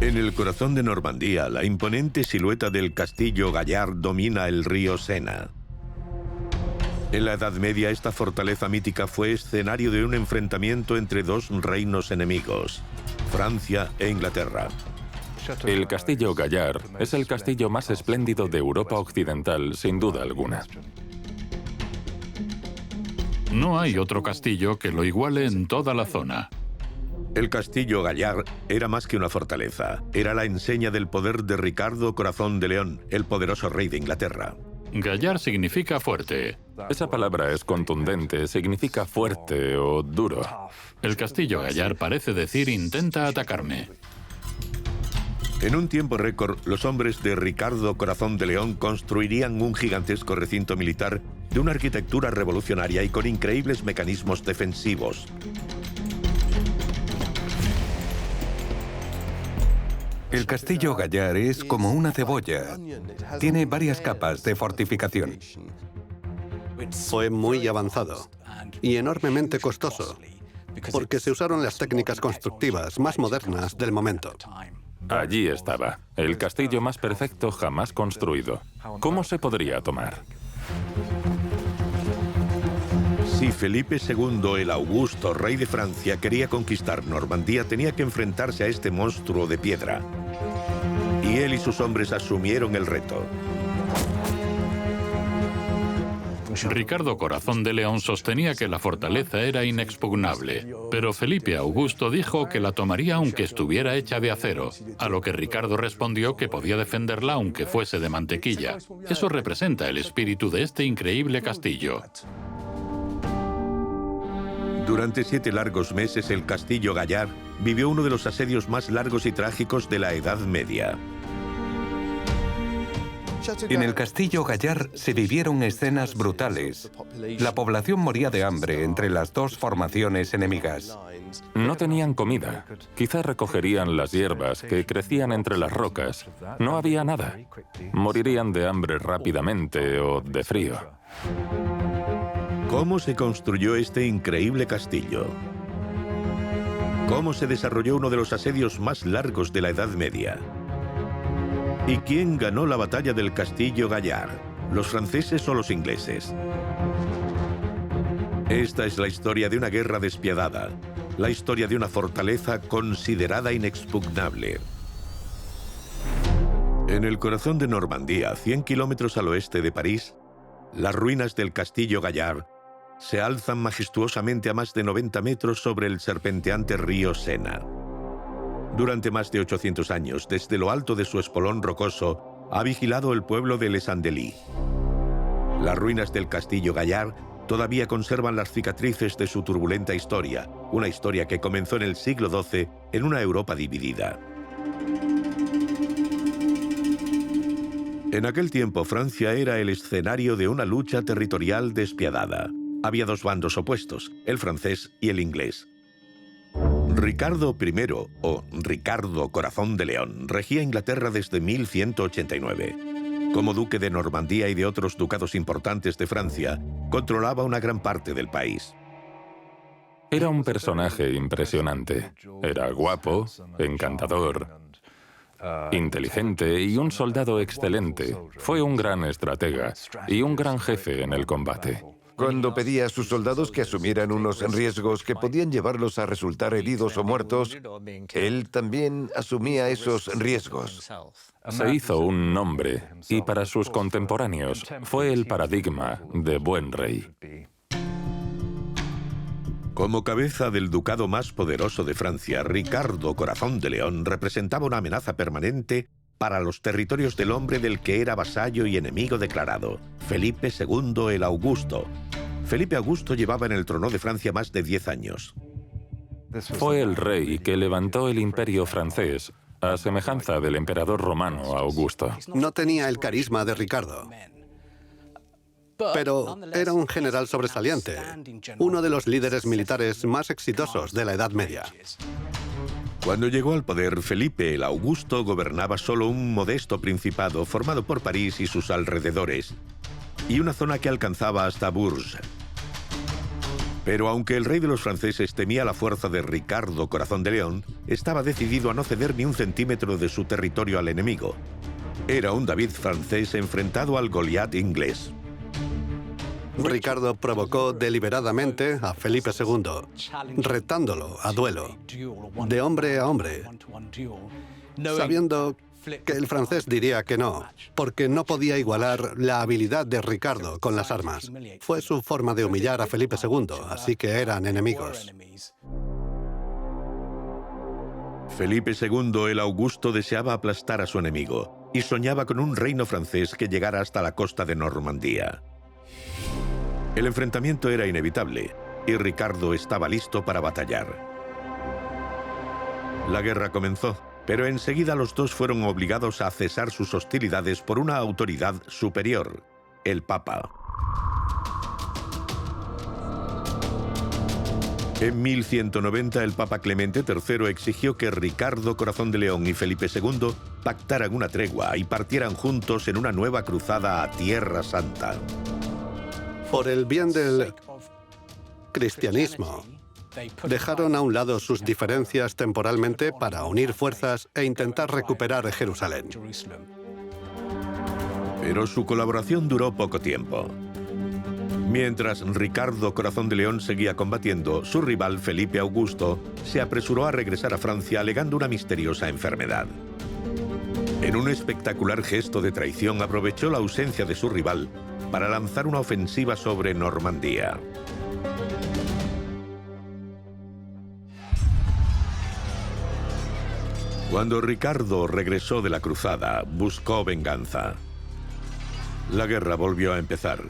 En el corazón de Normandía, la imponente silueta del castillo Gallard domina el río Sena. En la Edad Media, esta fortaleza mítica fue escenario de un enfrentamiento entre dos reinos enemigos, Francia e Inglaterra. El castillo Gallard es el castillo más espléndido de Europa Occidental, sin duda alguna. No hay otro castillo que lo iguale en toda la zona. El castillo Gallard era más que una fortaleza. Era la enseña del poder de Ricardo Corazón de León, el poderoso rey de Inglaterra. Gallard significa fuerte. Esa palabra es contundente, significa fuerte o duro. El castillo Gallard parece decir intenta atacarme. En un tiempo récord, los hombres de Ricardo Corazón de León construirían un gigantesco recinto militar de una arquitectura revolucionaria y con increíbles mecanismos defensivos. El castillo Gallard es como una cebolla. Tiene varias capas de fortificación. Fue muy avanzado y enormemente costoso, porque se usaron las técnicas constructivas más modernas del momento. Allí estaba, el castillo más perfecto jamás construido. ¿Cómo se podría tomar? Si Felipe II el Augusto, rey de Francia, quería conquistar Normandía, tenía que enfrentarse a este monstruo de piedra. Y él y sus hombres asumieron el reto. Ricardo Corazón de León sostenía que la fortaleza era inexpugnable, pero Felipe Augusto dijo que la tomaría aunque estuviera hecha de acero, a lo que Ricardo respondió que podía defenderla aunque fuese de mantequilla. Eso representa el espíritu de este increíble castillo. Durante 7 largos meses, el castillo Gallard vivió uno de los asedios más largos y trágicos de la Edad Media. En el castillo Gallard se vivieron escenas brutales. La población moría de hambre entre las dos formaciones enemigas. No tenían comida. Quizás recogerían las hierbas que crecían entre las rocas. No había nada. Morirían de hambre rápidamente o de frío. ¿Cómo se construyó este increíble castillo? ¿Cómo se desarrolló uno de los asedios más largos de la Edad Media? ¿Y quién ganó la batalla del castillo Gallard? ¿Los franceses o los ingleses? Esta es la historia de una guerra despiadada, la historia de una fortaleza considerada inexpugnable. En el corazón de Normandía, 100 kilómetros al oeste de París, las ruinas del castillo Gallard se alzan majestuosamente a más de 90 metros sobre el serpenteante río Sena. Durante más de 800 años, desde lo alto de su espolón rocoso, ha vigilado el pueblo de Les Andelys. Las ruinas del castillo Gallard todavía conservan las cicatrices de su turbulenta historia, una historia que comenzó en el siglo XII en una Europa dividida. En aquel tiempo, Francia era el escenario de una lucha territorial despiadada. Había dos bandos opuestos, el francés y el inglés. Ricardo I, o Ricardo Corazón de León, regía Inglaterra desde 1189. Como duque de Normandía y de otros ducados importantes de Francia, controlaba una gran parte del país. Era un personaje impresionante. Era guapo, encantador, inteligente y un soldado excelente. Fue un gran estratega y un gran jefe en el combate. Cuando pedía a sus soldados que asumieran unos riesgos que podían llevarlos a resultar heridos o muertos, él también asumía esos riesgos. Se hizo un nombre y para sus contemporáneos fue el paradigma de buen rey. Como cabeza del ducado más poderoso de Francia, Ricardo Corazón de León representaba una amenaza permanente para los territorios del hombre del que era vasallo y enemigo declarado, Felipe II el Augusto. Felipe Augusto llevaba en el trono de Francia más de 10 años. Fue el rey que levantó el imperio francés, a semejanza del emperador romano Augusto. No tenía el carisma de Ricardo, pero era un general sobresaliente, uno de los líderes militares más exitosos de la Edad Media. Cuando llegó al poder, Felipe el Augusto gobernaba solo un modesto principado formado por París y sus alrededores, y una zona que alcanzaba hasta Bourges. Pero aunque el rey de los franceses temía la fuerza de Ricardo Corazón de León, estaba decidido a no ceder ni un centímetro de su territorio al enemigo. Era un David francés enfrentado al Goliat inglés. Ricardo provocó deliberadamente a Felipe II, retándolo a duelo, de hombre a hombre, sabiendo que el francés diría que no, porque no podía igualar la habilidad de Ricardo con las armas. Fue su forma de humillar a Felipe II, así que eran enemigos. Felipe II el Augusto deseaba aplastar a su enemigo y soñaba con un reino francés que llegara hasta la costa de Normandía. El enfrentamiento era inevitable y Ricardo estaba listo para batallar. La guerra comenzó, pero enseguida los dos fueron obligados a cesar sus hostilidades por una autoridad superior, el Papa. En 1190 el Papa Clemente III exigió que Ricardo Corazón de León y Felipe II pactaran una tregua y partieran juntos en una nueva cruzada a Tierra Santa. Por el bien del cristianismo, dejaron a un lado sus diferencias temporalmente para unir fuerzas e intentar recuperar Jerusalén. Pero su colaboración duró poco tiempo. Mientras Ricardo Corazón de León seguía combatiendo, su rival Felipe Augusto se apresuró a regresar a Francia alegando una misteriosa enfermedad. En un espectacular gesto de traición aprovechó la ausencia de su rival para lanzar una ofensiva sobre Normandía. Cuando Ricardo regresó de la cruzada, buscó venganza. La guerra volvió a empezar.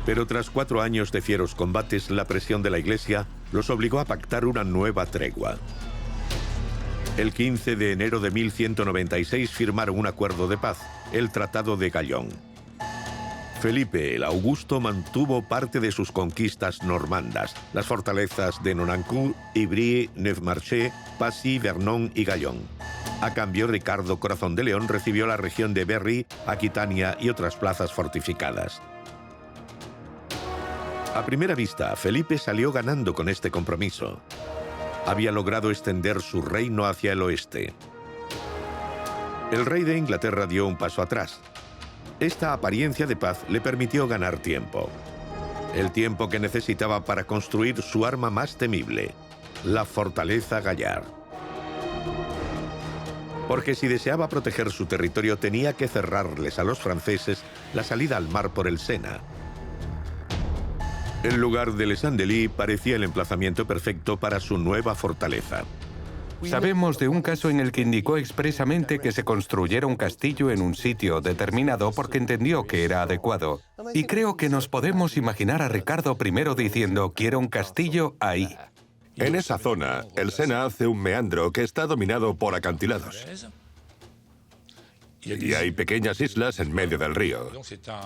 Pero tras 4 años de fieros combates, la presión de la Iglesia los obligó a pactar una nueva tregua. El 15 de enero de 1196 firmaron un acuerdo de paz, el Tratado de Gallón. Felipe el Augusto mantuvo parte de sus conquistas normandas, las fortalezas de Nonancourt, Ivry, Neufmarché, Passy, Vernon y Gallón. A cambio, Ricardo Corazón de León recibió la región de Berry, Aquitania y otras plazas fortificadas. A primera vista, Felipe salió ganando con este compromiso. Había logrado extender su reino hacia el oeste. El rey de Inglaterra dio un paso atrás. Esta apariencia de paz le permitió ganar tiempo. El tiempo que necesitaba para construir su arma más temible, la fortaleza Gallard. Porque si deseaba proteger su territorio tenía que cerrarles a los franceses la salida al mar por el Sena. El lugar de Les Andelys parecía el emplazamiento perfecto para su nueva fortaleza. Sabemos de un caso en el que indicó expresamente que se construyera un castillo en un sitio determinado porque entendió que era adecuado. Y creo que nos podemos imaginar a Ricardo I diciendo, quiero un castillo ahí. En esa zona, el Sena hace un meandro que está dominado por acantilados. Y hay pequeñas islas en medio del río.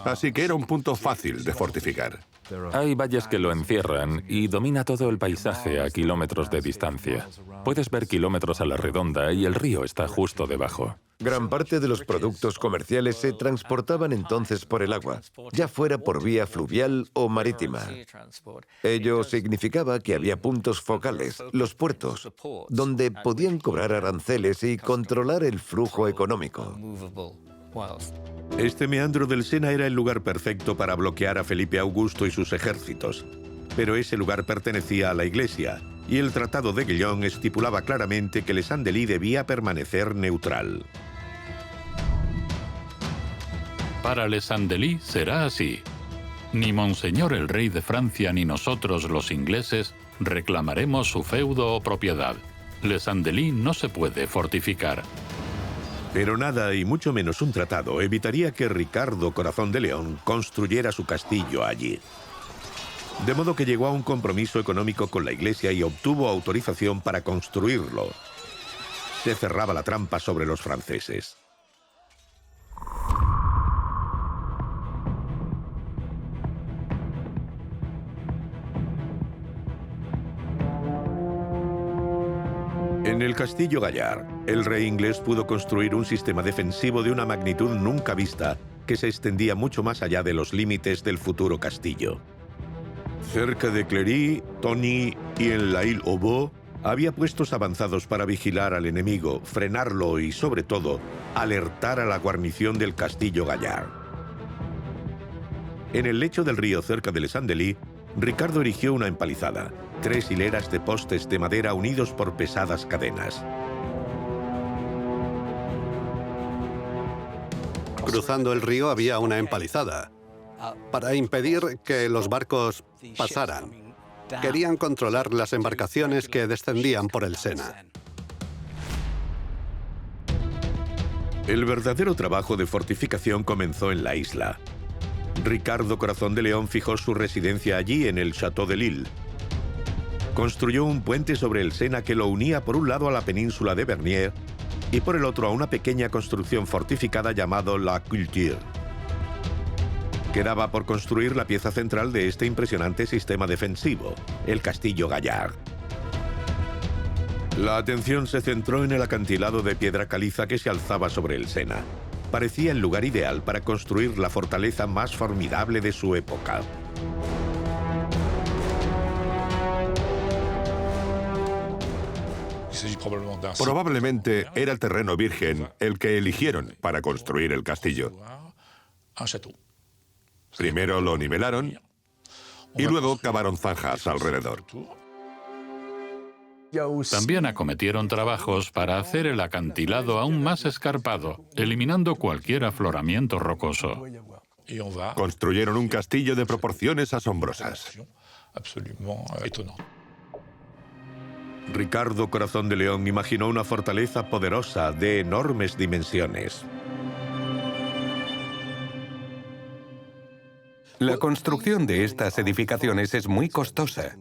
Así que era un punto fácil de fortificar. Hay valles que lo encierran y domina todo el paisaje a kilómetros de distancia. Puedes ver kilómetros a la redonda y el río está justo debajo. Gran parte de los productos comerciales se transportaban entonces por el agua, ya fuera por vía fluvial o marítima. Ello significaba que había puntos focales, los puertos, donde podían cobrar aranceles y controlar el flujo económico. Este meandro del Sena era el lugar perfecto para bloquear a Felipe Augusto y sus ejércitos. Pero ese lugar pertenecía a la Iglesia, y el Tratado de Gallón estipulaba claramente que Les Andelys debía permanecer neutral. Para Les Andelys será así. Ni Monseñor el rey de Francia ni nosotros los ingleses reclamaremos su feudo o propiedad. Les Andelys no se puede fortificar. Pero nada, y mucho menos un tratado, evitaría que Ricardo Corazón de León construyera su castillo allí. De modo que llegó a un compromiso económico con la Iglesia y obtuvo autorización para construirlo. Se cerraba la trampa sobre los franceses. En el castillo Gallard, el rey inglés pudo construir un sistema defensivo de una magnitud nunca vista que se extendía mucho más allá de los límites del futuro castillo. Cerca de Clery, Tony y en La Île-aux-Baux había puestos avanzados para vigilar al enemigo, frenarlo y, sobre todo, alertar a la guarnición del castillo Gallard. En el lecho del río cerca de Les Andelys, Ricardo erigió una empalizada, 3 hileras de postes de madera unidos por pesadas cadenas. Cruzando el río había una empalizada para impedir que los barcos pasaran. Querían controlar las embarcaciones que descendían por el Sena. El verdadero trabajo de fortificación comenzó en la isla. Ricardo Corazón de León fijó su residencia allí en el Château de Lille. Construyó un puente sobre el Sena que lo unía por un lado a la península de Bernier y por el otro a una pequeña construcción fortificada llamado La Culture. Quedaba por construir la pieza central de este impresionante sistema defensivo, el castillo Gallard. La atención se centró en el acantilado de piedra caliza que se alzaba sobre el Sena. Parecía el lugar ideal para construir la fortaleza más formidable de su época. Probablemente era el terreno virgen el que eligieron para construir el castillo. Primero lo nivelaron y luego cavaron zanjas alrededor. También acometieron trabajos para hacer el acantilado aún más escarpado, eliminando cualquier afloramiento rocoso. Construyeron un castillo de proporciones asombrosas. Ricardo Corazón de León imaginó una fortaleza poderosa de enormes dimensiones. La construcción de estas edificaciones es muy costosa.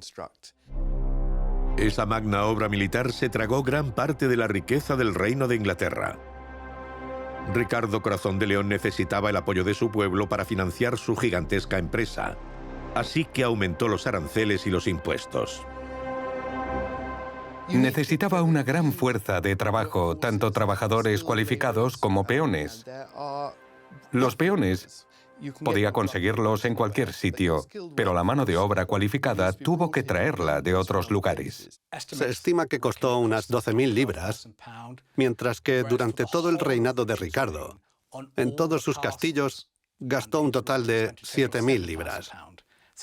Esa magna obra militar se tragó gran parte de la riqueza del Reino de Inglaterra. Ricardo Corazón de León necesitaba el apoyo de su pueblo para financiar su gigantesca empresa, así que aumentó los aranceles y los impuestos. Necesitaba una gran fuerza de trabajo, tanto trabajadores cualificados como peones. Los peones podía conseguirlos en cualquier sitio, pero la mano de obra cualificada tuvo que traerla de otros lugares. Se estima que costó unas 12.000 libras, mientras que durante todo el reinado de Ricardo, en todos sus castillos, gastó un total de 7.000 libras.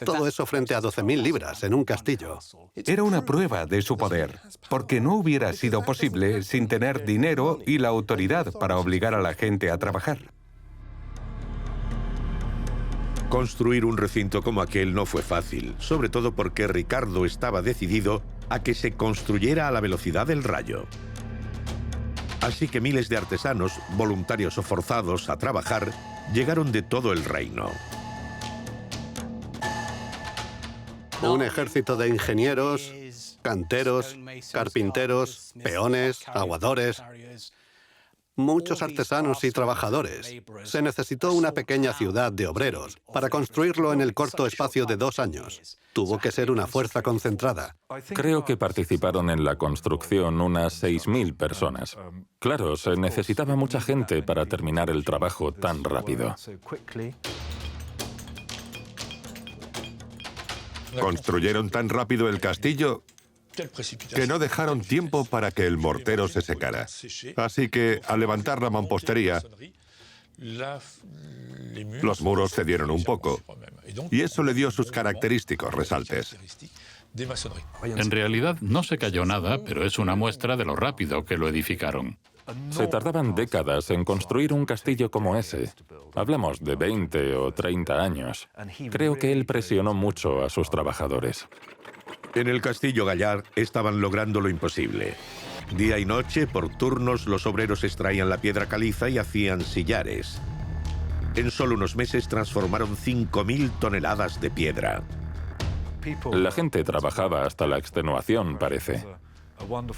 Todo eso frente a 12.000 libras en un castillo. Era una prueba de su poder, porque no hubiera sido posible sin tener dinero y la autoridad para obligar a la gente a trabajar. Construir un recinto como aquel no fue fácil, sobre todo porque Ricardo estaba decidido a que se construyera a la velocidad del rayo. Así que miles de artesanos, voluntarios o forzados a trabajar, llegaron de todo el reino. Un ejército de ingenieros, canteros, carpinteros, peones, aguadores, muchos artesanos y trabajadores. Se necesitó una pequeña ciudad de obreros para construirlo en el corto espacio de 2 años. Tuvo que ser una fuerza concentrada. Creo que participaron en la construcción unas 6.000 personas. Claro, se necesitaba mucha gente para terminar el trabajo tan rápido. Construyeron tan rápido el castillo que no dejaron tiempo para que el mortero se secara. Así que, al levantar la mampostería, los muros cedieron un poco, y eso le dio sus característicos resaltes. En realidad no se cayó nada, pero es una muestra de lo rápido que lo edificaron. Se tardaban décadas en construir un castillo como ese. Hablamos de 20 o 30 años. Creo que él presionó mucho a sus trabajadores. En el castillo Gallard estaban logrando lo imposible. Día y noche, por turnos, los obreros extraían la piedra caliza y hacían sillares. En solo unos meses transformaron 5.000 toneladas de piedra. La gente trabajaba hasta la extenuación, parece.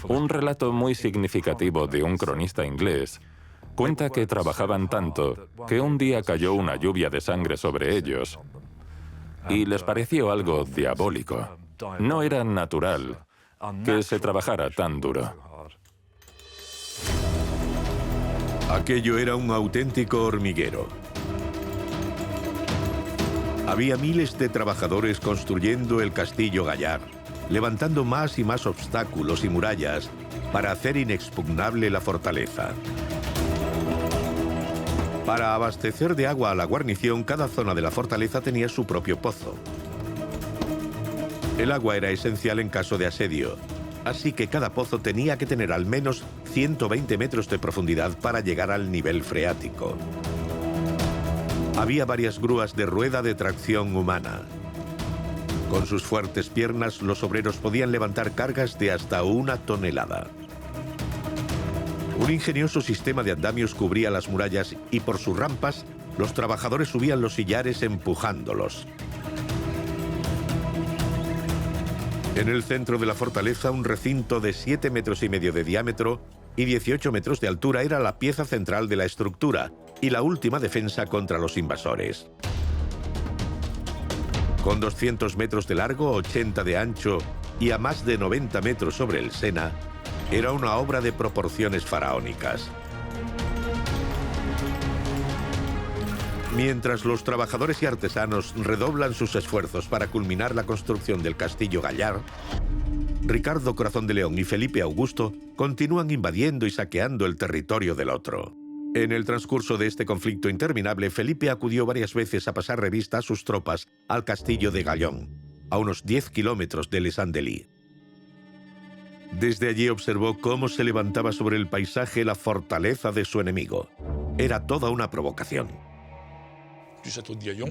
Un relato muy significativo de un cronista inglés cuenta que trabajaban tanto que un día cayó una lluvia de sangre sobre ellos y les pareció algo diabólico. No era natural que se trabajara tan duro. Aquello era un auténtico hormiguero. Había miles de trabajadores construyendo el castillo Gallard, levantando más y más obstáculos y murallas para hacer inexpugnable la fortaleza. Para abastecer de agua a la guarnición, cada zona de la fortaleza tenía su propio pozo. El agua era esencial en caso de asedio, así que cada pozo tenía que tener al menos 120 metros de profundidad para llegar al nivel freático. Había varias grúas de rueda de tracción humana. Con sus fuertes piernas, los obreros podían levantar cargas de hasta 1 tonelada. Un ingenioso sistema de andamios cubría las murallas y por sus rampas, los trabajadores subían los sillares empujándolos. En el centro de la fortaleza, un recinto de 7,5 metros de diámetro y 18 metros de altura era la pieza central de la estructura y la última defensa contra los invasores. Con 200 metros de largo, 80 de ancho y a más de 90 metros sobre el Sena, era una obra de proporciones faraónicas. Mientras los trabajadores y artesanos redoblan sus esfuerzos para culminar la construcción del castillo Gallard, Ricardo Corazón de León y Felipe Augusto continúan invadiendo y saqueando el territorio del otro. En el transcurso de este conflicto interminable, Felipe acudió varias veces a pasar revista a sus tropas al castillo de Gallón, a unos 10 kilómetros de Les Andelys. Desde allí observó cómo se levantaba sobre el paisaje la fortaleza de su enemigo. Era toda una provocación.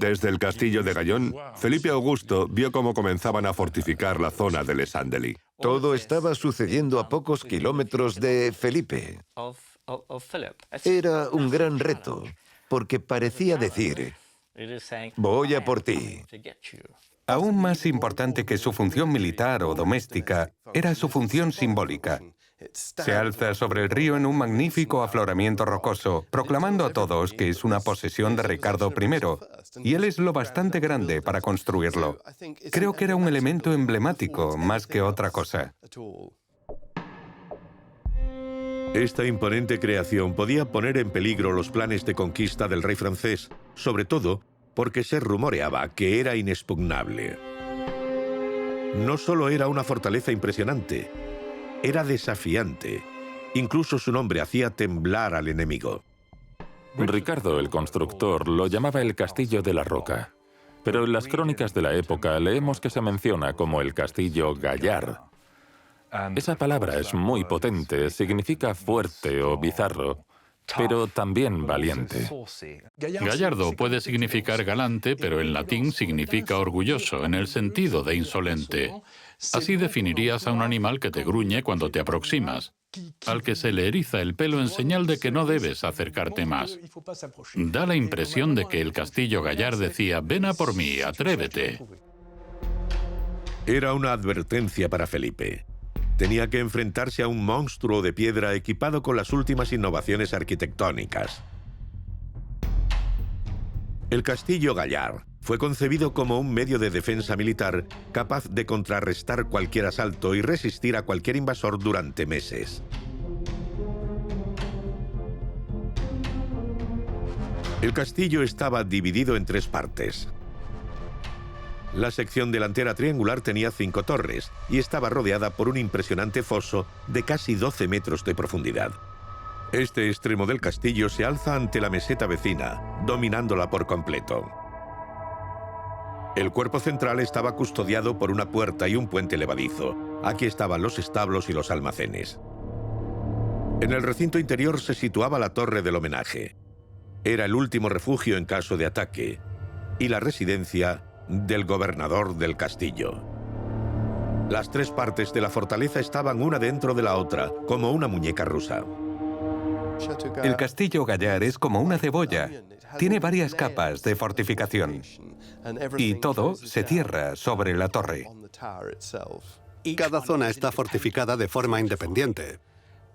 Desde el castillo de Gallón, Felipe Augusto vio cómo comenzaban a fortificar la zona de Les Andelys. Todo estaba sucediendo a pocos kilómetros de Felipe. Era un gran reto, porque parecía decir, voy a por ti. Aún más importante que su función militar o doméstica, era su función simbólica. Se alza sobre el río en un magnífico afloramiento rocoso, proclamando a todos que es una posesión de Ricardo I, y él es lo bastante grande para construirlo. Creo que era un elemento emblemático más que otra cosa. Esta imponente creación podía poner en peligro los planes de conquista del rey francés, sobre todo porque se rumoreaba que era inexpugnable. No solo era una fortaleza impresionante, era desafiante. Incluso su nombre hacía temblar al enemigo. Ricardo, el constructor, lo llamaba el Castillo de la Roca. Pero en las crónicas de la época leemos que se menciona como el Castillo Gallard. Esa palabra es muy potente, significa fuerte o bizarro, pero también valiente. Gallardo puede significar galante, pero en latín significa orgulloso, en el sentido de insolente. Así definirías a un animal que te gruñe cuando te aproximas, al que se le eriza el pelo en señal de que no debes acercarte más. Da la impresión de que el castillo Gallard decía, ven a por mí, atrévete. Era una advertencia para Felipe. Tenía que enfrentarse a un monstruo de piedra equipado con las últimas innovaciones arquitectónicas. El castillo Gallard fue concebido como un medio de defensa militar capaz de contrarrestar cualquier asalto y resistir a cualquier invasor durante meses. El castillo estaba dividido en 3 partes. La sección delantera triangular tenía 5 torres y estaba rodeada por un impresionante foso de casi 12 metros de profundidad. Este extremo del castillo se alza ante la meseta vecina, dominándola por completo. El cuerpo central estaba custodiado por una puerta y un puente levadizo. Aquí estaban los establos y los almacenes. En el recinto interior se situaba la torre del homenaje. Era el último refugio en caso de ataque y la residencia del gobernador del castillo. Las 3 partes de la fortaleza estaban una dentro de la otra, como una muñeca rusa. El castillo Gallard es como una cebolla. Tiene varias capas de fortificación. Y todo se cierra sobre la torre. Cada zona está fortificada de forma independiente,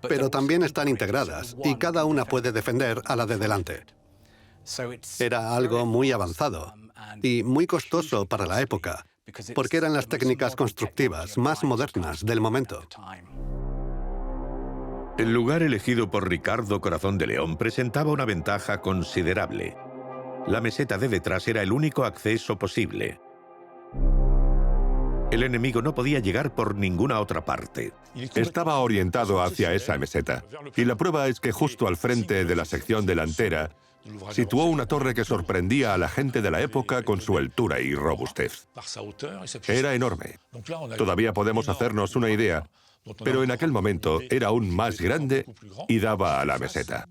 pero también están integradas y cada una puede defender a la de delante. Era algo muy avanzado y muy costoso para la época, porque eran las técnicas constructivas más modernas del momento. El lugar elegido por Ricardo Corazón de León presentaba una ventaja considerable. La meseta de detrás era el único acceso posible. El enemigo no podía llegar por ninguna otra parte. Estaba orientado hacia esa meseta. Y la prueba es que justo al frente de la sección delantera situó una torre que sorprendía a la gente de la época con su altura y robustez. Era enorme. Todavía podemos hacernos una idea, pero en aquel momento era aún más grande y daba a la meseta.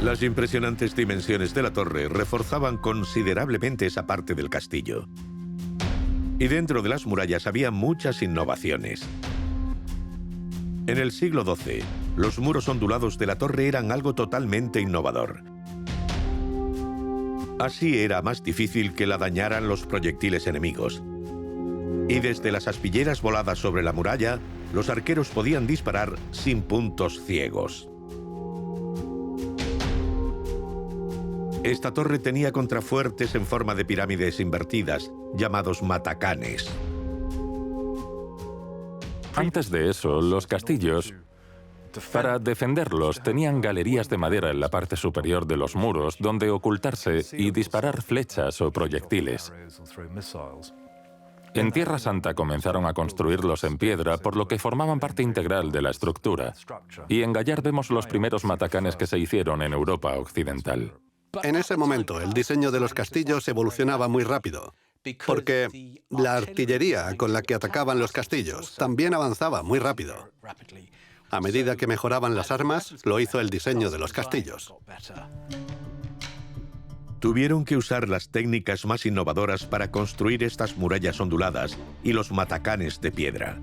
Las impresionantes dimensiones de la torre reforzaban considerablemente esa parte del castillo. Y dentro de las murallas había muchas innovaciones. En el siglo XII, los muros ondulados de la torre eran algo totalmente innovador. Así era más difícil que la dañaran los proyectiles enemigos. Y desde las aspilleras voladas sobre la muralla, los arqueros podían disparar sin puntos ciegos. Esta torre tenía contrafuertes en forma de pirámides invertidas, llamados matacanes. Antes de eso, los castillos, para defenderlos, tenían galerías de madera en la parte superior de los muros donde ocultarse y disparar flechas o proyectiles. En Tierra Santa comenzaron a construirlos en piedra, por lo que formaban parte integral de la estructura. Y en Gayar vemos los primeros matacanes que se hicieron en Europa occidental. En ese momento, el diseño de los castillos evolucionaba muy rápido, porque la artillería con la que atacaban los castillos también avanzaba muy rápido. A medida que mejoraban las armas, lo hizo el diseño de los castillos. Tuvieron que usar las técnicas más innovadoras para construir estas murallas onduladas y los matacanes de piedra.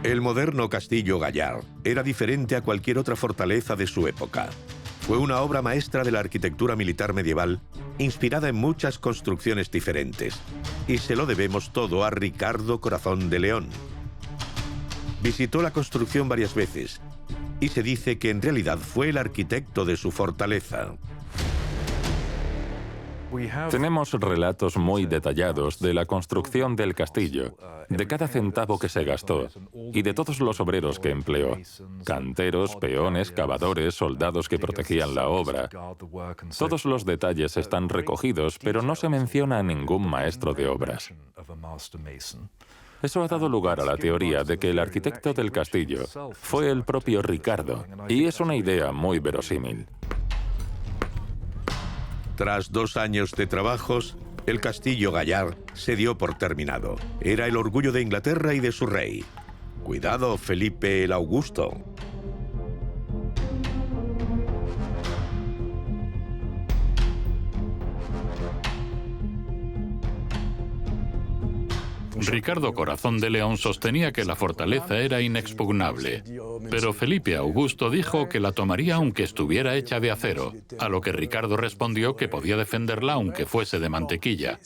El moderno castillo Gayar era diferente a cualquier otra fortaleza de su época. Fue una obra maestra de la arquitectura militar medieval, inspirada en muchas construcciones diferentes, y se lo debemos todo a Ricardo Corazón de León. Visitó la construcción varias veces, y se dice que en realidad fue el arquitecto de su fortaleza. Tenemos relatos muy detallados de la construcción del castillo, de cada centavo que se gastó y de todos los obreros que empleó. Canteros, peones, cavadores, soldados que protegían la obra. Todos los detalles están recogidos, pero no se menciona a ningún maestro de obras. Eso ha dado lugar a la teoría de que el arquitecto del castillo fue el propio Ricardo, y es una idea muy verosímil. Tras 2 años de trabajos, el castillo Gayar se dio por terminado. Era el orgullo de Inglaterra y de su rey. Cuidado, Felipe el Augusto. Ricardo Corazón de León sostenía que la fortaleza era inexpugnable, pero Felipe Augusto dijo que la tomaría aunque estuviera hecha de acero, a lo que Ricardo respondió que podía defenderla aunque fuese de mantequilla.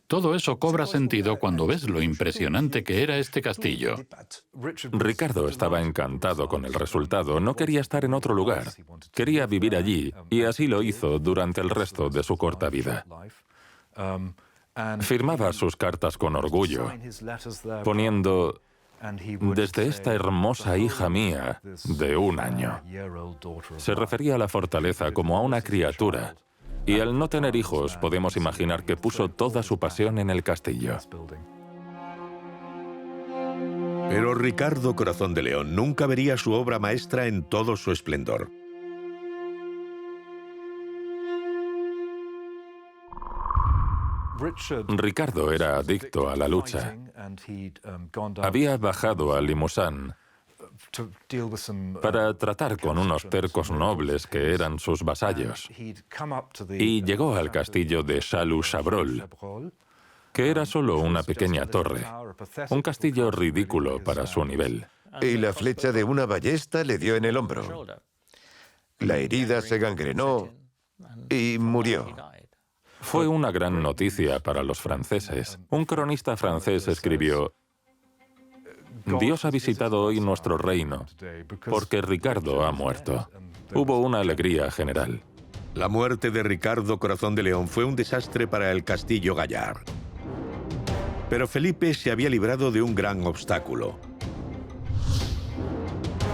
Todo eso cobra sentido cuando ves lo impresionante que era este castillo. Ricardo estaba encantado con el resultado, no quería estar en otro lugar, quería vivir allí, y así lo hizo durante el resto de su corta vida. Firmaba sus cartas con orgullo, poniendo: desde esta hermosa hija mía de 1 año. Se refería a la fortaleza como a una criatura, y al no tener hijos podemos imaginar que puso toda su pasión en el castillo. Pero Ricardo Corazón de León nunca vería su obra maestra en todo su esplendor. Ricardo era adicto a la lucha. Había bajado a Limousin para tratar con unos tercos nobles que eran sus vasallos, y llegó al castillo de Chalus-Chabrol, que era solo una pequeña torre, un castillo ridículo para su nivel. Y la flecha de una ballesta le dio en el hombro. La herida se gangrenó y murió. Fue una gran noticia para los franceses. Un cronista francés escribió: Dios ha visitado hoy nuestro reino, porque Ricardo ha muerto. Hubo una alegría general. La muerte de Ricardo Corazón de León fue un desastre para el castillo Gayar. Pero Felipe se había librado de un gran obstáculo.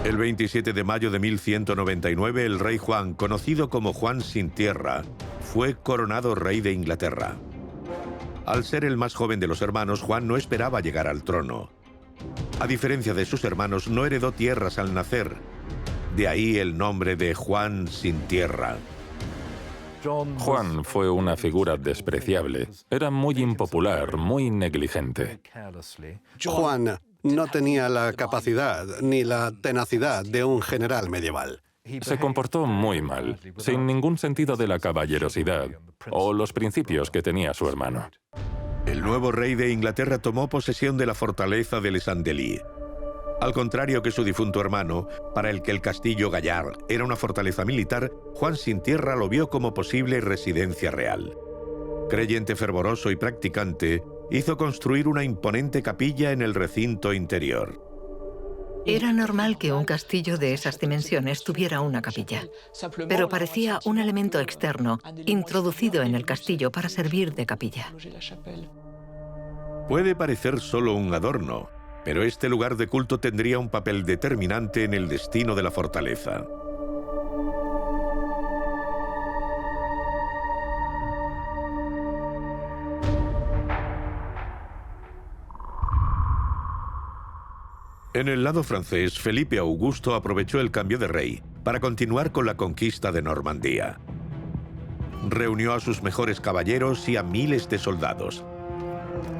El 27 de mayo de 1199, el rey Juan, conocido como Juan sin tierra, fue coronado rey de Inglaterra. Al ser el más joven de los hermanos, Juan no esperaba llegar al trono. A diferencia de sus hermanos, no heredó tierras al nacer. De ahí el nombre de Juan sin tierra. Juan fue una figura despreciable. Era muy impopular, muy negligente. Juan no tenía la capacidad ni la tenacidad de un general medieval. Se comportó muy mal, sin ningún sentido de la caballerosidad o los principios que tenía su hermano. El nuevo rey de Inglaterra tomó posesión de la fortaleza de Les Andelys. Al contrario que su difunto hermano, para el que el castillo Gallard era una fortaleza militar, Juan sin tierra lo vio como posible residencia real. Creyente fervoroso y practicante, hizo construir una imponente capilla en el recinto interior. Era normal que un castillo de esas dimensiones tuviera una capilla, pero parecía un elemento externo, introducido en el castillo para servir de capilla. Puede parecer solo un adorno, pero este lugar de culto tendría un papel determinante en el destino de la fortaleza. En el lado francés, Felipe Augusto aprovechó el cambio de rey para continuar con la conquista de Normandía. Reunió a sus mejores caballeros y a miles de soldados.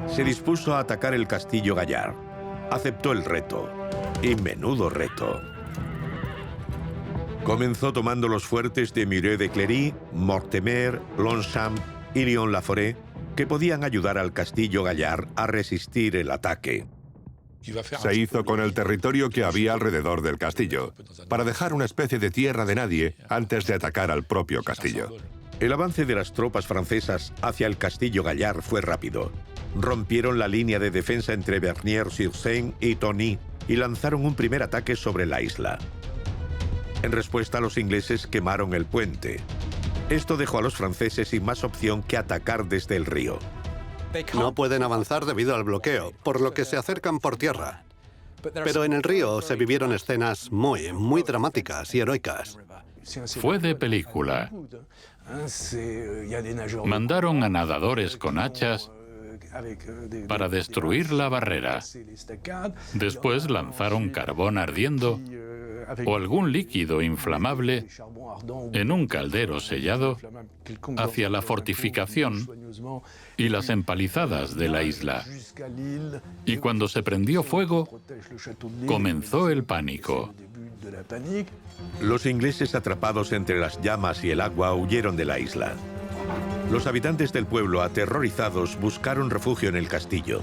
Se dispuso a atacar el castillo Gallard. Aceptó el reto. Y menudo reto. Comenzó tomando los fuertes de Muret-de-Cléry, Mortemer, Longchamp y Lyon-la-Forêt, que podían ayudar al castillo Gallard a resistir el ataque. Se hizo con el territorio que había alrededor del castillo, para dejar una especie de tierra de nadie antes de atacar al propio castillo. El avance de las tropas francesas hacia el castillo Gallard fue rápido. Rompieron la línea de defensa entre Bernières-sur-Seine y Tony y lanzaron un primer ataque sobre la isla. En respuesta, los ingleses quemaron el puente. Esto dejó a los franceses sin más opción que atacar desde el río. No pueden avanzar debido al bloqueo, por lo que se acercan por tierra. Pero en el río se vivieron escenas muy dramáticas y heroicas. Fue de película. Mandaron a nadadores con hachas para destruir la barrera. Después lanzaron carbón ardiendo o algún líquido inflamable en un caldero sellado hacia la fortificación y las empalizadas de la isla. Y cuando se prendió fuego, comenzó el pánico. Los ingleses, atrapados entre las llamas y el agua, huyeron de la isla. Los habitantes del pueblo, aterrorizados, buscaron refugio en el castillo.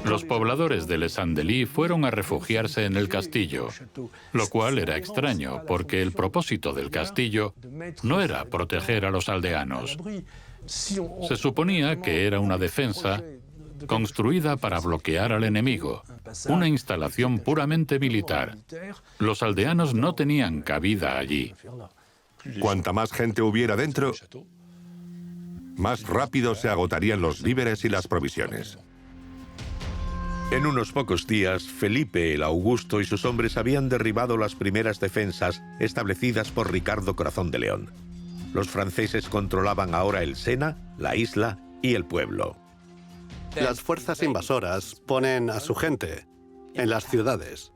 Los pobladores de Les Andelys fueron a refugiarse en el castillo, lo cual era extraño, porque el propósito del castillo no era proteger a los aldeanos. Se suponía que era una defensa construida para bloquear al enemigo, una instalación puramente militar. Los aldeanos no tenían cabida allí. Cuanta más gente hubiera dentro, más rápido se agotarían los víveres y las provisiones. En unos pocos días, Felipe el Augusto y sus hombres habían derribado las primeras defensas establecidas por Ricardo Corazón de León. Los franceses controlaban ahora el Sena, la isla y el pueblo. Las fuerzas invasoras ponen a su gente en las ciudades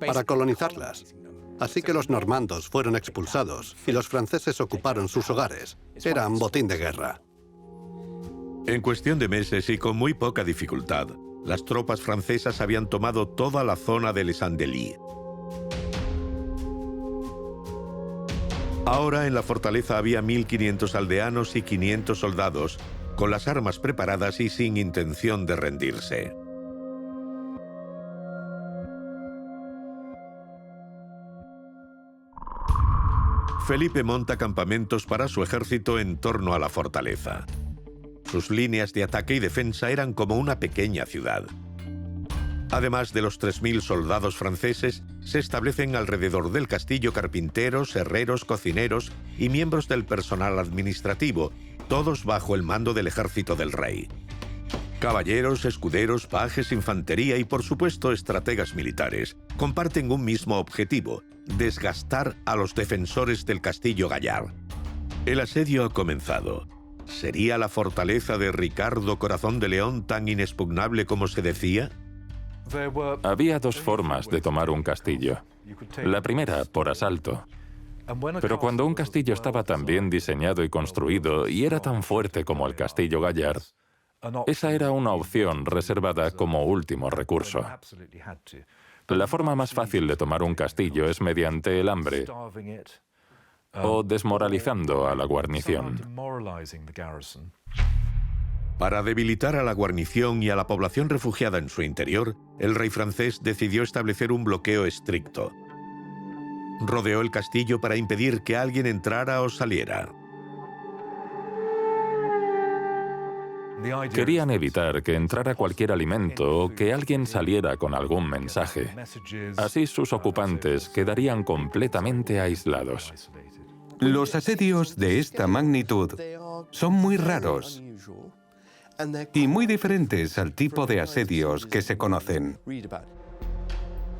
para colonizarlas. Así que los normandos fueron expulsados y los franceses ocuparon sus hogares. Eran botín de guerra. En cuestión de meses y con muy poca dificultad, las tropas francesas habían tomado toda la zona de Les Andelys. Ahora en la fortaleza había 1.500 aldeanos y 500 soldados, con las armas preparadas y sin intención de rendirse. Felipe monta campamentos para su ejército en torno a la fortaleza. Sus líneas de ataque y defensa eran como una pequeña ciudad. Además de los 3.000 soldados franceses, se establecen alrededor del castillo carpinteros, herreros, cocineros y miembros del personal administrativo, todos bajo el mando del ejército del rey. Caballeros, escuderos, pajes, infantería y, por supuesto, estrategas militares comparten un mismo objetivo: desgastar a los defensores del castillo Gallard. El asedio ha comenzado. ¿Sería la fortaleza de Ricardo Corazón de León tan inexpugnable como se decía? Había dos formas de tomar un castillo. La primera, por asalto. Pero cuando un castillo estaba tan bien diseñado y construido y era tan fuerte como el castillo Gallard, esa era una opción reservada como último recurso. La forma más fácil de tomar un castillo es mediante el hambre o desmoralizando a la guarnición. Para debilitar a la guarnición y a la población refugiada en su interior, el rey francés decidió establecer un bloqueo estricto. Rodeó el castillo para impedir que alguien entrara o saliera. Querían evitar que entrara cualquier alimento o que alguien saliera con algún mensaje. Así sus ocupantes quedarían completamente aislados. Los asedios de esta magnitud son muy raros y muy diferentes al tipo de asedios que se conocen.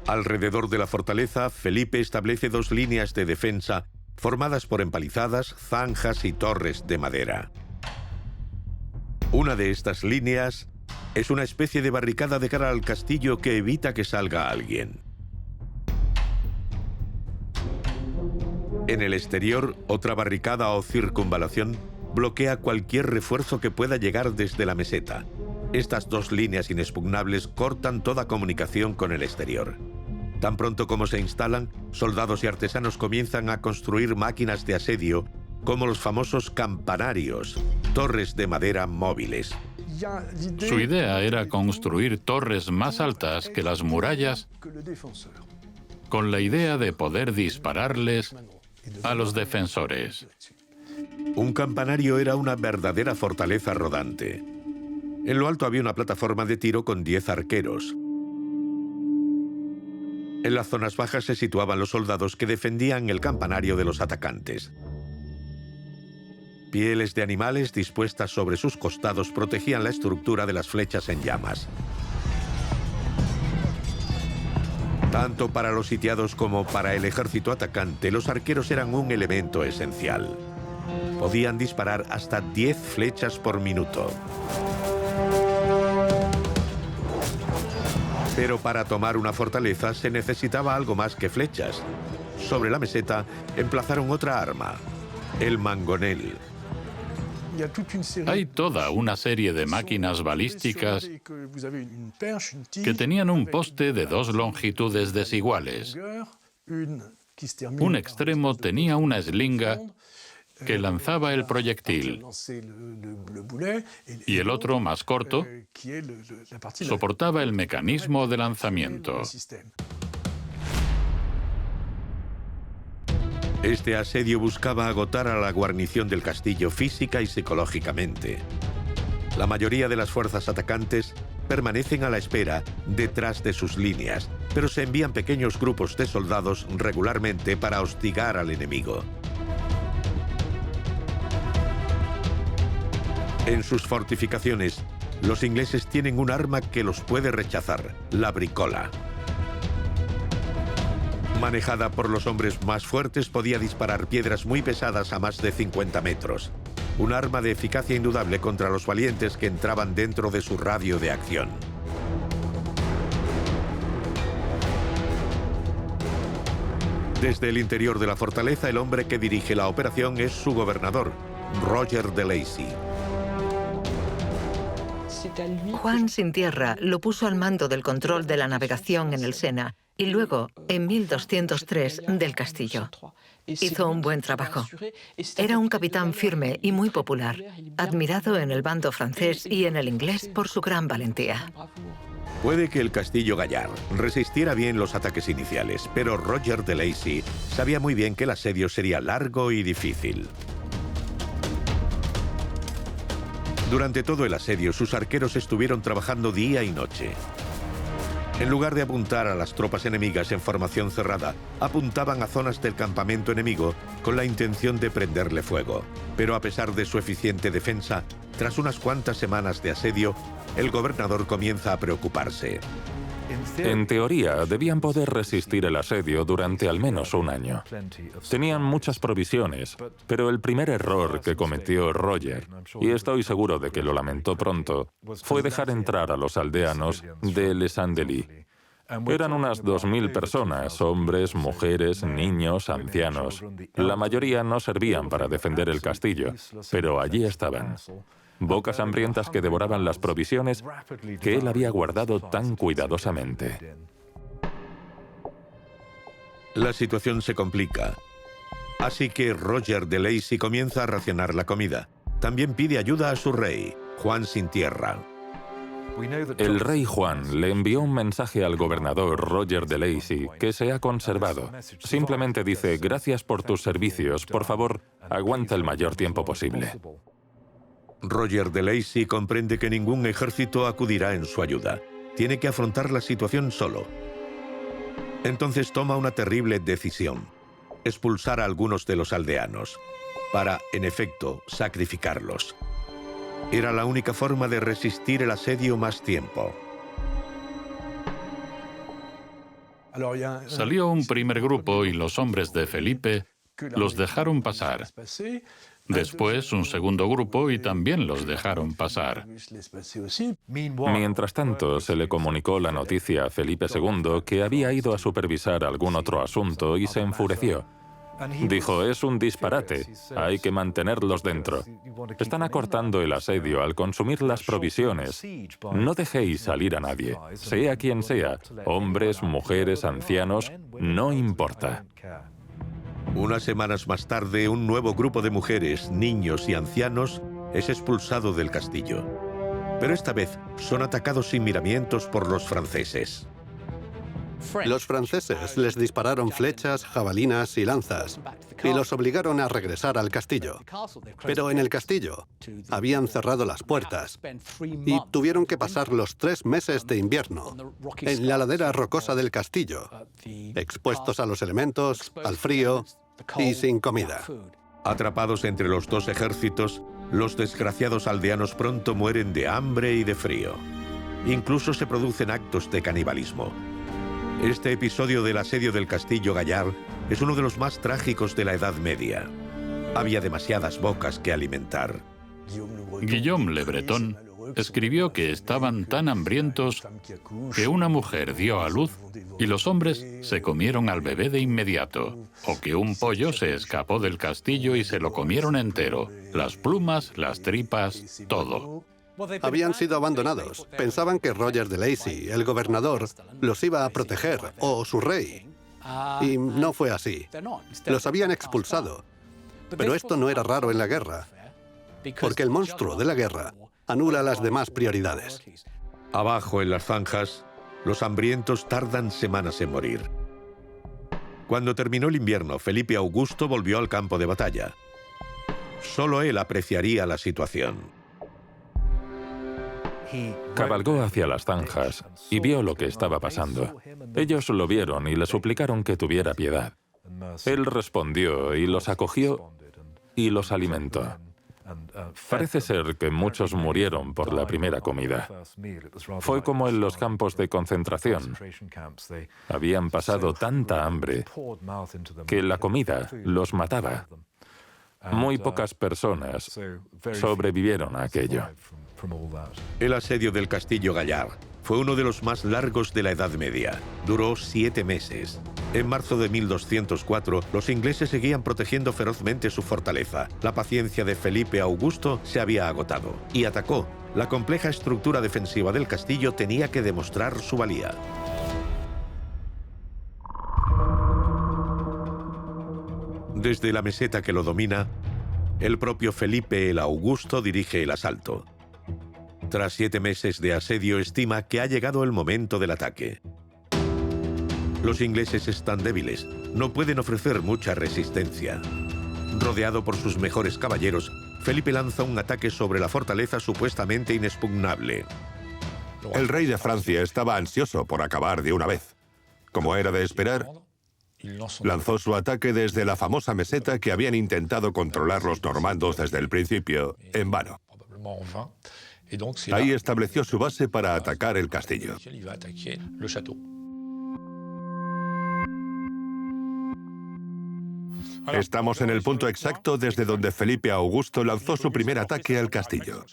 Alrededor de la fortaleza, Felipe establece dos líneas de defensa formadas por empalizadas, zanjas y torres de madera. Una de estas líneas es una especie de barricada de cara al castillo que evita que salga alguien. En el exterior, otra barricada o circunvalación bloquea cualquier refuerzo que pueda llegar desde la meseta. Estas dos líneas inexpugnables cortan toda comunicación con el exterior. Tan pronto como se instalan, soldados y artesanos comienzan a construir máquinas de asedio, como los famosos campanarios, torres de madera móviles. Su idea era construir torres más altas que las murallas, con la idea de poder dispararles a los defensores. Un campanario era una verdadera fortaleza rodante. En lo alto había una plataforma de tiro con 10 arqueros. En las zonas bajas se situaban los soldados que defendían el campanario de los atacantes. Pieles de animales dispuestas sobre sus costados protegían la estructura de las flechas en llamas. Tanto para los sitiados como para el ejército atacante, los arqueros eran un elemento esencial. Podían disparar hasta 10 flechas por minuto. Pero para tomar una fortaleza se necesitaba algo más que flechas. Sobre la meseta emplazaron otra arma, el mangonel. Hay toda una serie de máquinas balísticas que tenían un poste de dos longitudes desiguales. Un extremo tenía una eslinga que lanzaba el proyectil y el otro, más corto, soportaba el mecanismo de lanzamiento. Este asedio buscaba agotar a la guarnición del castillo física y psicológicamente. La mayoría de las fuerzas atacantes permanecen a la espera detrás de sus líneas, pero se envían pequeños grupos de soldados regularmente para hostigar al enemigo. En sus fortificaciones, los ingleses tienen un arma que los puede rechazar, la bricola. Manejada por los hombres más fuertes, podía disparar piedras muy pesadas a más de 50 metros. Un arma de eficacia indudable contra los valientes que entraban dentro de su radio de acción. Desde el interior de la fortaleza, el hombre que dirige la operación es su gobernador, Roger de Lacy. Juan Sin Tierra lo puso al mando del control de la navegación en el Sena y luego, en 1203, del castillo. Hizo un buen trabajo. Era un capitán firme y muy popular, admirado en el bando francés y en el inglés por su gran valentía. Puede que el castillo Gallard resistiera bien los ataques iniciales, pero Roger de Lacy sabía muy bien que el asedio sería largo y difícil. Durante todo el asedio, sus arqueros estuvieron trabajando día y noche. En lugar de apuntar a las tropas enemigas en formación cerrada, apuntaban a zonas del campamento enemigo con la intención de prenderle fuego. Pero a pesar de su eficiente defensa, tras unas cuantas semanas de asedio, el gobernador comienza a preocuparse. En teoría, debían poder resistir el asedio durante al menos un año. Tenían muchas provisiones, pero el primer error que cometió Roger, y estoy seguro de que lo lamentó pronto, fue dejar entrar a los aldeanos de Les Andelys. Eran unas 2000 personas, hombres, mujeres, niños, ancianos. La mayoría no servían para defender el castillo, pero allí estaban. Bocas hambrientas que devoraban las provisiones que él había guardado tan cuidadosamente. La situación se complica. Así que Roger de Lacy comienza a racionar la comida. También pide ayuda a su rey, Juan sin Tierra. El rey Juan le envió un mensaje al gobernador Roger de Lacy que se ha conservado. Simplemente dice: gracias por tus servicios, por favor, aguanta el mayor tiempo posible. Roger de Lacy comprende que ningún ejército acudirá en su ayuda. Tiene que afrontar la situación solo. Entonces toma una terrible decisión: expulsar a algunos de los aldeanos, para, en efecto, sacrificarlos. Era la única forma de resistir el asedio más tiempo. Salió un primer grupo y los hombres de Felipe los dejaron pasar. Después un segundo grupo y también los dejaron pasar. Mientras tanto, se le comunicó la noticia a Felipe II que había ido a supervisar algún otro asunto y se enfureció. Dijo: es un disparate, hay que mantenerlos dentro. Están acortando el asedio al consumir las provisiones. No dejéis salir a nadie, sea quien sea, hombres, mujeres, ancianos, no importa. Unas semanas más tarde, un nuevo grupo de mujeres, niños y ancianos es expulsado del castillo. Pero esta vez son atacados sin miramientos por los franceses. Los franceses les dispararon flechas, jabalinas y lanzas y los obligaron a regresar al castillo. Pero en el castillo habían cerrado las puertas y tuvieron que pasar los 3 meses de invierno en la ladera rocosa del castillo, expuestos a los elementos, al frío y sin comida. Atrapados entre los dos ejércitos, los desgraciados aldeanos pronto mueren de hambre y de frío. Incluso se producen actos de canibalismo. Este episodio del asedio del castillo Gallard es uno de los más trágicos de la Edad Media. Había demasiadas bocas que alimentar. Guillaume Le Breton escribió que estaban tan hambrientos que una mujer dio a luz y los hombres se comieron al bebé de inmediato, o que un pollo se escapó del castillo y se lo comieron entero, las plumas, las tripas, todo. Habían sido abandonados. Pensaban que Roger de Lacy, el gobernador, los iba a proteger, o su rey. Y no fue así. Los habían expulsado. Pero esto no era raro en la guerra, porque el monstruo de la guerra anula las demás prioridades. Abajo en las zanjas, los hambrientos tardan semanas en morir. Cuando terminó el invierno, Felipe Augusto volvió al campo de batalla. Solo él apreciaría la situación. Cabalgó hacia las zanjas y vio lo que estaba pasando. Ellos lo vieron y le suplicaron que tuviera piedad. Él respondió y los acogió y los alimentó. Parece ser que muchos murieron por la primera comida. Fue como en los campos de concentración. Habían pasado tanta hambre que la comida los mataba. Muy pocas personas sobrevivieron a aquello. El asedio del castillo Gallard fue uno de los más largos de la Edad Media. Duró 7 meses. En marzo de 1204, los ingleses seguían protegiendo ferozmente su fortaleza. La paciencia de Felipe Augusto se había agotado y atacó. La compleja estructura defensiva del castillo tenía que demostrar su valía. Desde la meseta que lo domina, el propio Felipe el Augusto dirige el asalto. Tras 7 meses de asedio, estima que ha llegado el momento del ataque. Los ingleses están débiles, no pueden ofrecer mucha resistencia. Rodeado por sus mejores caballeros, Felipe lanza un ataque sobre la fortaleza supuestamente inexpugnable. El rey de Francia estaba ansioso por acabar de una vez. Como era de esperar, lanzó su ataque desde la famosa meseta que habían intentado controlar los normandos desde el principio, en vano. Ahí estableció su base para atacar el castillo. Estamos en el punto exacto desde donde Felipe Augusto lanzó su primer ataque al castillo.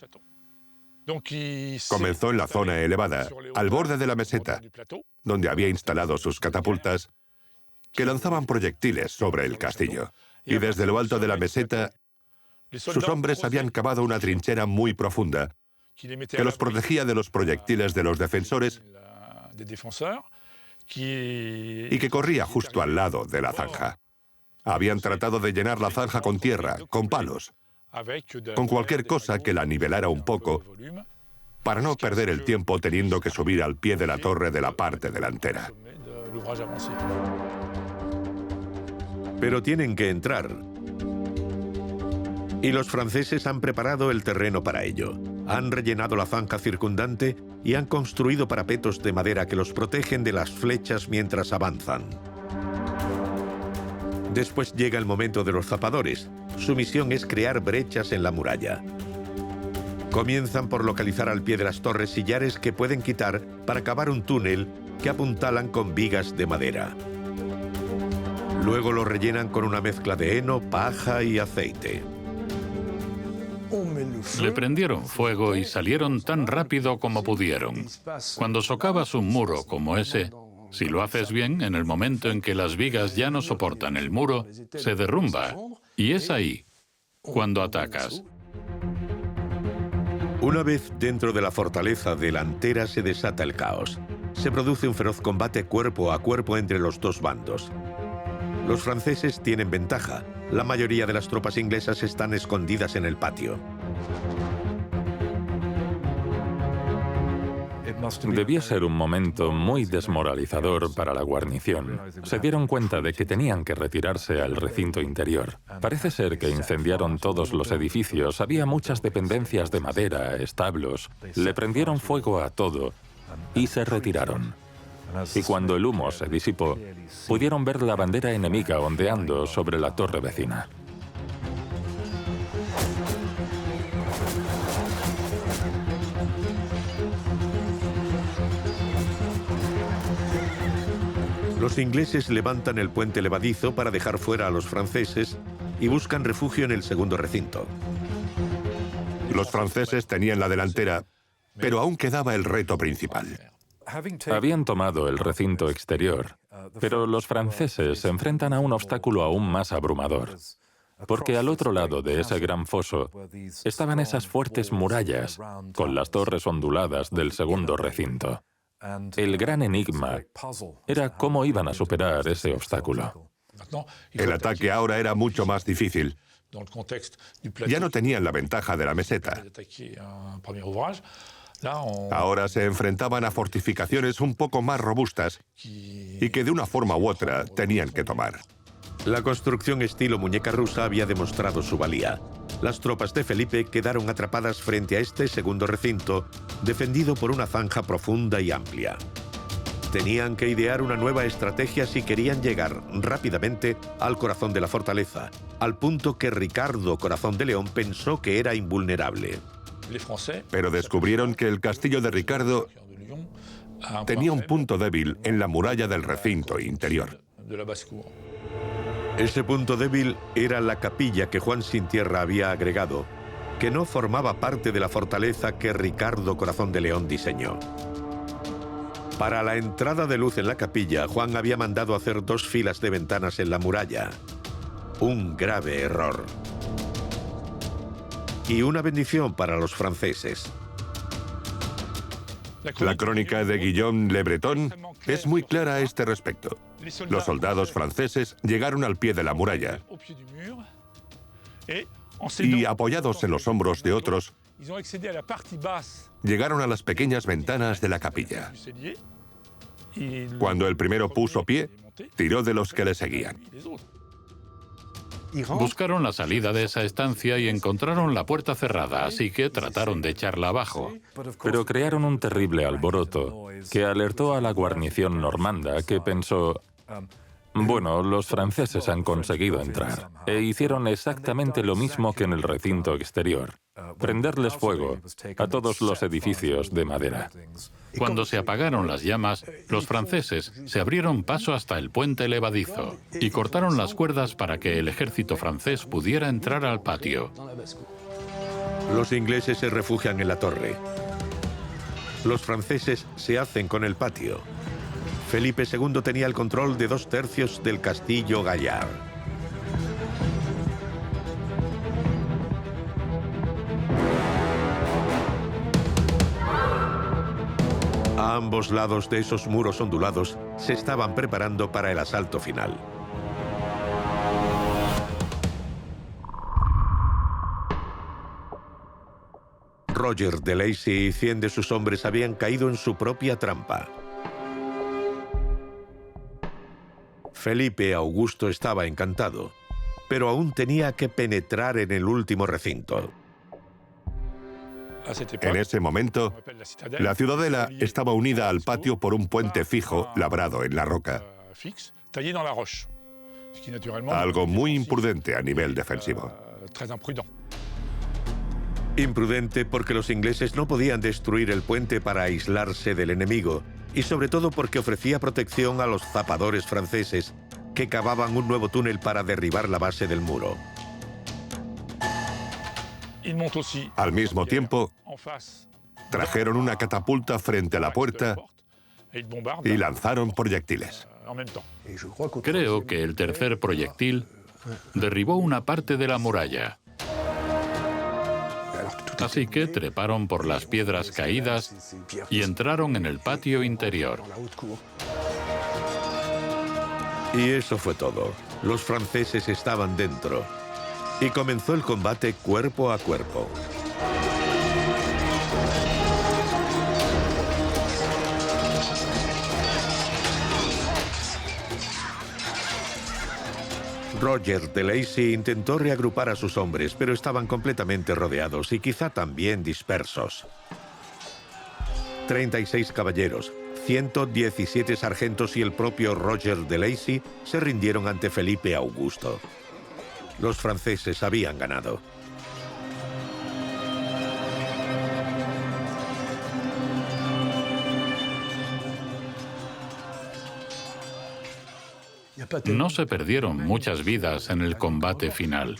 Comenzó en la zona elevada, al borde de la meseta, donde había instalado sus catapultas, que lanzaban proyectiles sobre el castillo. Y desde lo alto de la meseta, sus hombres habían cavado una trinchera muy profunda, que los protegía de los proyectiles de los defensores y que corría justo al lado de la zanja. Habían tratado de llenar la zanja con tierra, con palos, con cualquier cosa que la nivelara un poco, para no perder el tiempo teniendo que subir al pie de la torre de la parte delantera. Pero tienen que entrar. Y los franceses han preparado el terreno para ello. Han rellenado la zanja circundante y han construido parapetos de madera que los protegen de las flechas mientras avanzan. Después llega el momento de los zapadores. Su misión es crear brechas en la muralla. Comienzan por localizar al pie de las torres sillares que pueden quitar para cavar un túnel que apuntalan con vigas de madera. Luego lo rellenan con una mezcla de heno, paja y aceite. Le prendieron fuego y salieron tan rápido como pudieron. Cuando socavas un muro como ese, si lo haces bien, en el momento en que las vigas ya no soportan el muro, se derrumba. Y es ahí, cuando atacas. Una vez dentro de la fortaleza delantera se desata el caos. Se produce un feroz combate cuerpo a cuerpo entre los dos bandos. Los franceses tienen ventaja. La mayoría de las tropas inglesas están escondidas en el patio. Debía ser un momento muy desmoralizador para la guarnición. Se dieron cuenta de que tenían que retirarse al recinto interior. Parece ser que incendiaron todos los edificios, había muchas dependencias de madera, establos. Le prendieron fuego a todo y se retiraron. Y cuando el humo se disipó, pudieron ver la bandera enemiga ondeando sobre la torre vecina. Los ingleses levantan el puente levadizo para dejar fuera a los franceses y buscan refugio en el segundo recinto. Los franceses tenían la delantera, pero aún quedaba el reto principal. Habían tomado el recinto exterior, pero los franceses se enfrentan a un obstáculo aún más abrumador. Porque al otro lado de ese gran foso estaban esas fuertes murallas con las torres onduladas del segundo recinto. El gran enigma era cómo iban a superar ese obstáculo. El ataque ahora era mucho más difícil. Ya no tenían la ventaja de la meseta. Ahora se enfrentaban a fortificaciones un poco más robustas y que de una forma u otra tenían que tomar. La construcción estilo muñeca rusa había demostrado su valía. Las tropas de Felipe quedaron atrapadas frente a este segundo recinto, defendido por una zanja profunda y amplia. Tenían que idear una nueva estrategia si querían llegar rápidamente al corazón de la fortaleza, al punto que Ricardo Corazón de León pensó que era invulnerable. Pero descubrieron que el castillo de Ricardo tenía un punto débil en la muralla del recinto interior. Ese punto débil era la capilla que Juan Sin Tierra había agregado, que no formaba parte de la fortaleza que Ricardo Corazón de León diseñó. Para la entrada de luz en la capilla, Juan había mandado hacer 2 filas de ventanas en la muralla. Un grave error. Y una bendición para los franceses. La crónica de Guillaume Le Breton es muy clara a este respecto. Los soldados franceses llegaron al pie de la muralla y, apoyados en los hombros de otros, llegaron a las pequeñas ventanas de la capilla. Cuando el primero puso pie, tiró de los que le seguían. Buscaron la salida de esa estancia y encontraron la puerta cerrada, así que trataron de echarla abajo. Pero crearon un terrible alboroto que alertó a la guarnición normanda, que pensó: bueno, los franceses han conseguido entrar, e hicieron exactamente lo mismo que en el recinto exterior: prenderles fuego a todos los edificios de madera. Cuando se apagaron las llamas, los franceses se abrieron paso hasta el puente levadizo y cortaron las cuerdas para que el ejército francés pudiera entrar al patio. Los ingleses se refugian en la torre. Los franceses se hacen con el patio. Felipe II tenía el control de 2/3 del castillo Gallard. A ambos lados de esos muros ondulados se estaban preparando para el asalto final. Roger de Lacy y 100 de sus hombres habían caído en su propia trampa. Felipe Augusto estaba encantado, pero aún tenía que penetrar en el último recinto. En ese momento, la ciudadela estaba unida al patio por un puente fijo labrado en la roca. Algo muy imprudente a nivel defensivo. Imprudente porque los ingleses no podían destruir el puente para aislarse del enemigo, y sobre todo porque ofrecía protección a los zapadores franceses que cavaban un nuevo túnel para derribar la base del muro. Al mismo tiempo, trajeron una catapulta frente a la puerta y lanzaron proyectiles. Creo que el tercer proyectil derribó una parte de la muralla. Así que treparon por las piedras caídas y entraron en el patio interior. Y eso fue todo. Los franceses estaban dentro. Y comenzó el combate cuerpo a cuerpo. Roger de Lacy intentó reagrupar a sus hombres, pero estaban completamente rodeados y quizá también dispersos. 36 caballeros, 117 sargentos y el propio Roger de Lacy se rindieron ante Felipe Augusto. Los franceses habían ganado. No se perdieron muchas vidas en el combate final.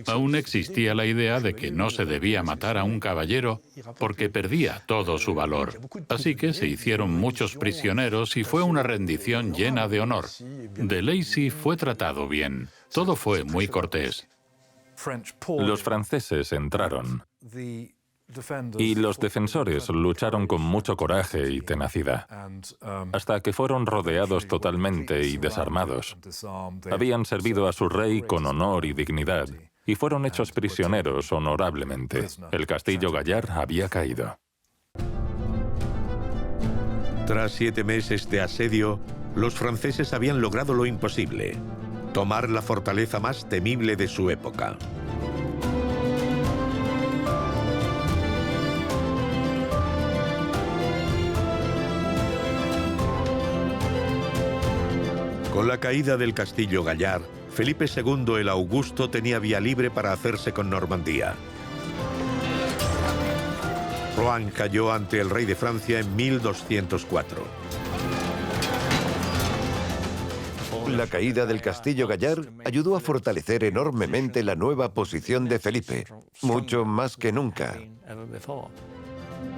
Aún existía la idea de que no se debía matar a un caballero porque perdía todo su valor. Así que se hicieron muchos prisioneros y fue una rendición llena de honor. De Lacy fue tratado bien. Todo fue muy cortés. Los franceses entraron y los defensores lucharon con mucho coraje y tenacidad, hasta que fueron rodeados totalmente y desarmados. Habían servido a su rey con honor y dignidad, y fueron hechos prisioneros honorablemente. El castillo Gallard había caído. Tras 7 meses de asedio, los franceses habían logrado lo imposible: tomar la fortaleza más temible de su época. Con la caída del castillo Gallard, Felipe II el Augusto tenía vía libre para hacerse con Normandía. Rohan cayó ante el rey de Francia en 1204. La caída del castillo Gallard ayudó a fortalecer enormemente la nueva posición de Felipe, mucho más que nunca.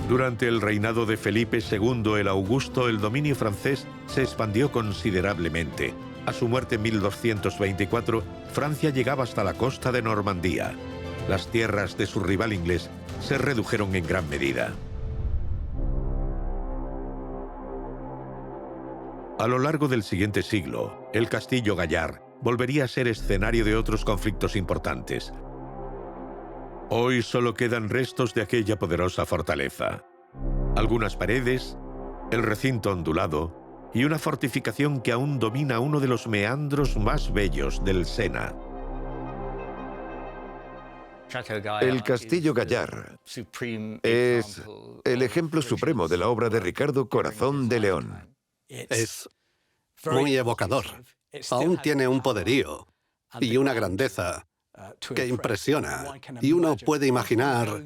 Durante el reinado de Felipe II el Augusto, el dominio francés se expandió considerablemente. A su muerte en 1224, Francia llegaba hasta la costa de Normandía. Las tierras de su rival inglés se redujeron en gran medida. A lo largo del siguiente siglo, el castillo Gallard volvería a ser escenario de otros conflictos importantes. Hoy solo quedan restos de aquella poderosa fortaleza. Algunas paredes, el recinto ondulado y una fortificación que aún domina uno de los meandros más bellos del Sena. El Castillo Gallard es el ejemplo supremo de la obra de Ricardo Corazón de León. Es muy evocador. Aún tiene un poderío y una grandeza que impresiona. Y uno puede imaginar,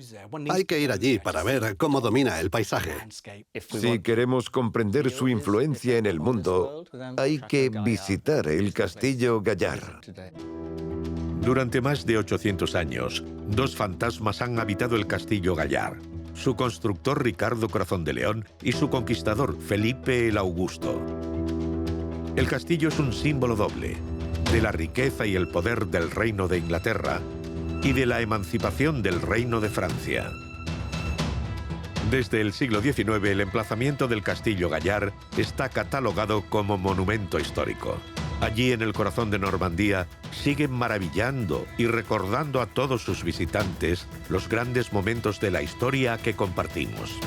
hay que ir allí para ver cómo domina el paisaje. Si queremos comprender su influencia en el mundo, hay que visitar el Castillo Gallard. Durante más de 800 años, dos fantasmas han habitado el Castillo Gallard: su constructor Ricardo Corazón de León y su conquistador Felipe el Augusto. El castillo es un símbolo doble de la riqueza y el poder del Reino de Inglaterra y de la emancipación del Reino de Francia. Desde el siglo XIX, el emplazamiento del Castillo Gallard está catalogado como monumento histórico. Allí, en el corazón de Normandía, siguen maravillando y recordando a todos sus visitantes los grandes momentos de la historia que compartimos.